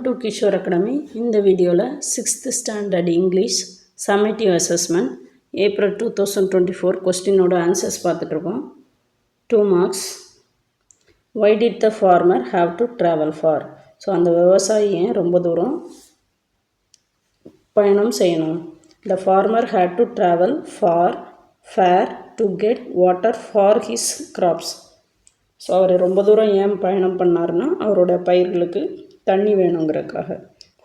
Welcome to Kishore Academy. இந்த வீடியோவில் 6th standard English summative assessment April 2024 கொஸ்டினோட answers பார்த்துட்ருக்கோம். 2 marks. Why did the farmer have to travel far? So அந்த விவசாயி ஏன் ரொம்ப தூரம் பயணம் செய்யணும்? The farmer had to travel far to get water for his crops. So அவர் ரொம்ப தூரம் ஏன் பயணம் பண்ணார்னா அவரோட பயிர்களுக்கு தண்ணி வேணுங்கிறதுக்காக.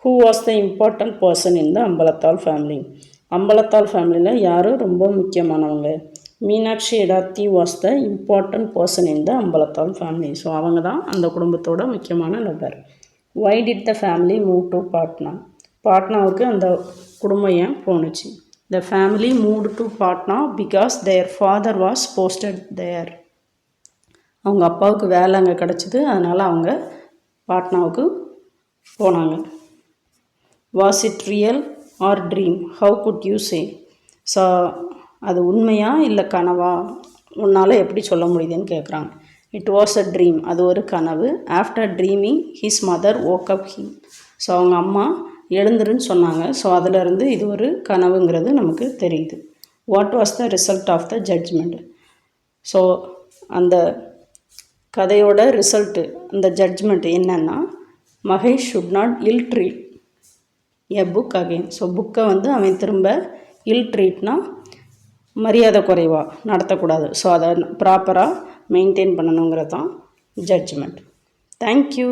Who was the important person in the Ambalathal family? Ambalathal ஃபேமிலியில் யார் ரொம்ப முக்கியமானவங்க? Meenakshi Edathi was the important person in the Ambalathal family. So அவங்க தான் அந்த குடும்பத்தோட முக்கியமான நபர். Why did the family move to Patna? பாட்னாவுக்கு அந்த குடும்பம் ஏன் போணுச்சு? The family moved to Patna because their father was posted there. அவங்க அப்பாவுக்கு வேலை அங்கே கிடச்சிது, அதனால் அவங்க பாட்னாவுக்கு போனாங்க. Was it real or dream? How could you say? So அது உண்மையா இல்லை கனவா? உன்னால் எப்படி சொல்ல முடியுதுன்னு கேட்குறாங்க. It was a dream. அது ஒரு கனவு. After dreaming his mother woke up him. ஸோ அவங்க அம்மா எழுந்துருன்னு சொன்னாங்க. ஸோ அதிலிருந்து இது ஒரு கனவுங்கிறது நமக்கு தெரியுது. What was the result of the judgment? So அந்த கதையோட ரிசல்ட்டு, அந்த ஜட்ஜ்மெண்ட் என்னன்னா, Mahesh should not ill treat a book again. So புக்கை அவன் திரும்ப இல் ட்ரீட்னா மரியாதை குறைவாக நடத்தக்கூடாது. ஸோ அதை ப்ராப்பராக மெயின்டைன் பண்ணணுங்கிறது தான் ஜட்ஜ்மெண்ட். தேங்க்யூ.